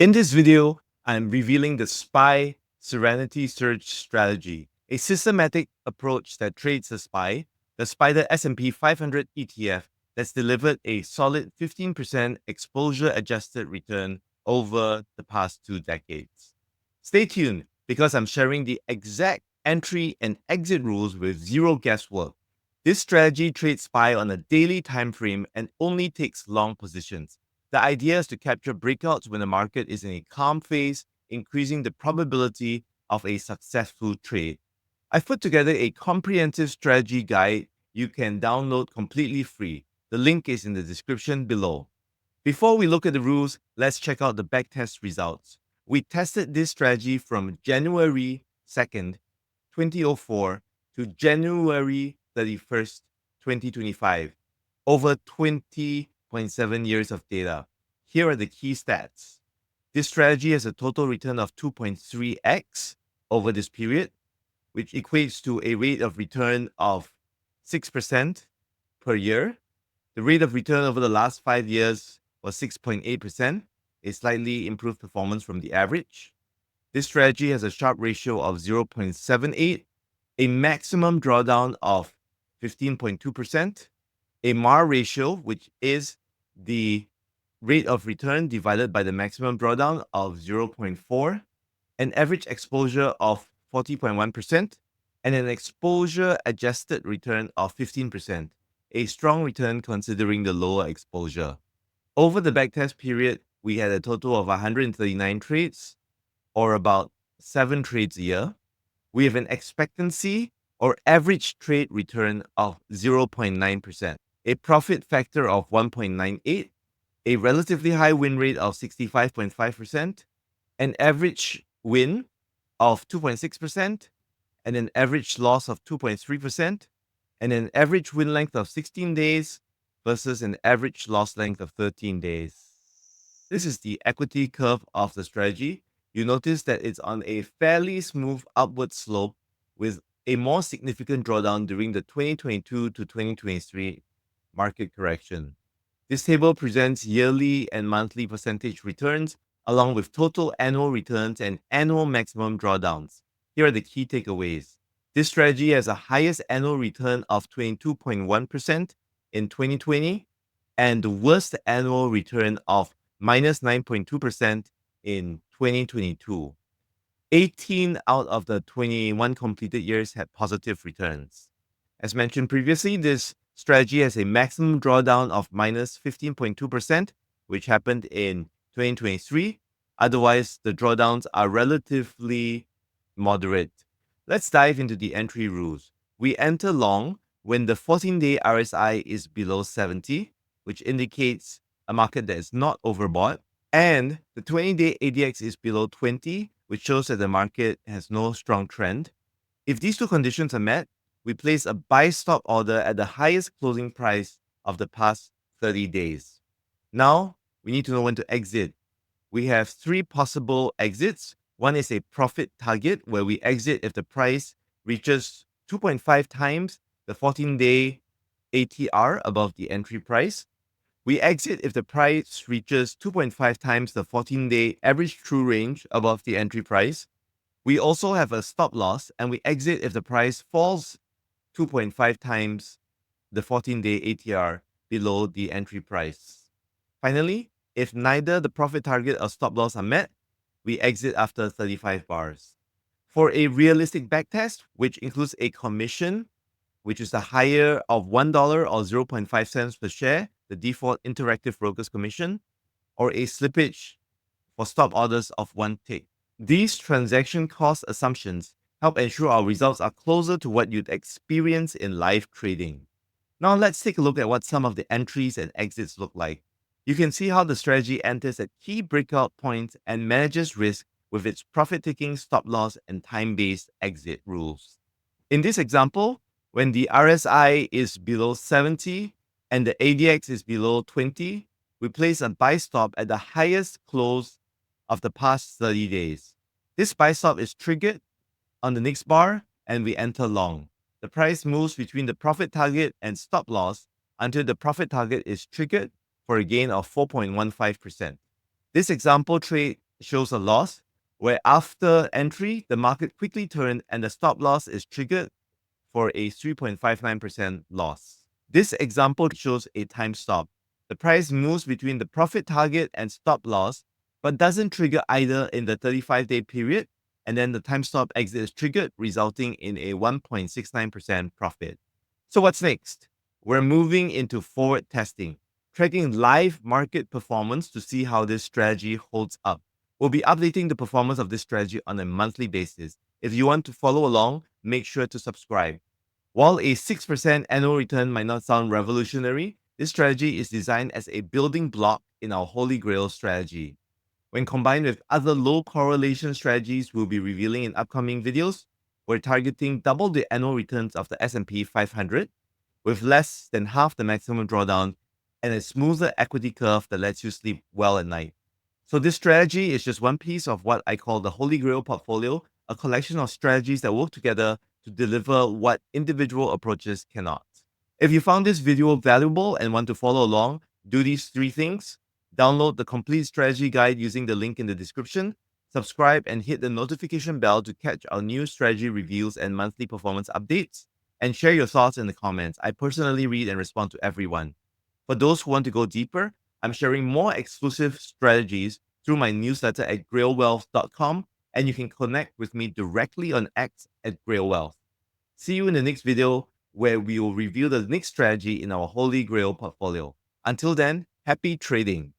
In this video, I'm revealing the SPY Serenity Surge Strategy, a systematic approach that trades the SPY, the SPDR S&P 500 ETF that's delivered a solid 15% exposure-adjusted return over the past 2 decades. Stay tuned because I'm sharing the exact entry and exit rules with zero guesswork. This strategy trades SPY on a daily time frame and only takes long positions. The idea is to capture breakouts when the market is in a calm phase, increasing the probability of a successful trade. I've put together a comprehensive strategy guide you can download completely free. The link is in the description below. Before we look at the rules, let's check out the backtest results. We tested this strategy from January 2nd, 2004 to January 31st, 2025. Over 20.7 years of data. Here are the key stats. This strategy has a total return of 2.3x over this period, which equates to a rate of return of 6% per year. The rate of return over the last 5 years was 6.8%, a slightly improved performance from the average. This strategy has a Sharpe ratio of 0.78, a maximum drawdown of 15.2%, a MAR ratio, which is the rate of return divided by the maximum drawdown of 0.4, an average exposure of 40.1%, and an exposure adjusted return of 15%, a strong return considering the lower exposure. Over the backtest period, we had a total of 139 trades, or about 7 trades a year. We have an expectancy or average trade return of 0.9%, a profit factor of 1.98, a relatively high win rate of 65.5%, an average win of 2.6%, and an average loss of 2.3%, and an average win length of 16 days versus an average loss length of 13 days. This is the equity curve of the strategy. You notice that it's on a fairly smooth upward slope with a more significant drawdown during the 2022 to 2023 market correction. This table presents yearly and monthly percentage returns along with total annual returns and annual maximum drawdowns. Here are the key takeaways. This strategy has a highest annual return of 22.1% in 2020 and the worst annual return of minus 9.2% in 2022. 18 out of the 21 completed years had positive returns. As mentioned previously, this strategy has a maximum drawdown of minus 15.2%, which happened in 2023. Otherwise, the drawdowns are relatively moderate. Let's dive into the entry rules. We enter long when the 14-day RSI is below 70, which indicates a market that is not overbought, and the 20-day ADX is below 20, which shows that the market has no strong trend. If these two conditions are met, we place a buy stop order at the highest closing price of the past 30 days. Now, we need to know when to exit. We have 3 possible exits. One is a profit target where we exit if the price reaches 2.5 times the 14-day ATR above the entry price. We exit if the price reaches 2.5 times the 14-day average true range above the entry price. We also have a stop loss, and we exit if the price falls 2.5 times the 14-day ATR below the entry price. Finally, if neither the profit target or stop loss are met, we exit after 35 bars. For a realistic backtest, which includes a commission, which is the higher of $1 or 0.5 cents per share, the default interactive broker's commission, or a slippage for stop orders of 1 tick. These transaction cost assumptions help ensure our results are closer to what you'd experience in live trading. Now let's take a look at what some of the entries and exits look like. You can see how the strategy enters at key breakout points and manages risk with its profit-taking, stop loss, and time-based exit rules. In this example, when the RSI is below 70 and the ADX is below 20, we place a buy stop at the highest close of the past 30 days. This buy stop is triggered on the next bar and we enter long. The price moves between the profit target and stop loss until the profit target is triggered for a gain of 4.15%. This example trade shows a loss, where after entry, the market quickly turned and the stop loss is triggered for a 3.59% loss. This example shows a time stop. The price moves between the profit target and stop loss, but doesn't trigger either in the 35-day period, and then the time stop exit is triggered, resulting in a 1.69% profit. So what's next? We're moving into forward testing, tracking live market performance to see how this strategy holds up. We'll be updating the performance of this strategy on a monthly basis. If you want to follow along, make sure to subscribe. While a 6% annual return might not sound revolutionary, this strategy is designed as a building block in our Holy Grail strategy. When combined with other low correlation strategies we'll be revealing in upcoming videos, we're targeting double the annual returns of the S&P 500 with less than half the maximum drawdown and a smoother equity curve that lets you sleep well at night. So this strategy is just one piece of what I call the Holy Grail portfolio, a collection of strategies that work together to deliver what individual approaches cannot. If you found this video valuable and want to follow along, do these three things. Download the complete strategy guide using the link in the description, subscribe and hit the notification bell to catch our new strategy reviews and monthly performance updates, and share your thoughts in the comments. I personally read and respond to everyone. For those who want to go deeper, I'm sharing more exclusive strategies through my newsletter at grailwealth.com, and you can connect with me directly on X at grailwealth. See you in the next video where we will reveal the next strategy in our Holy Grail portfolio. Until then, happy trading.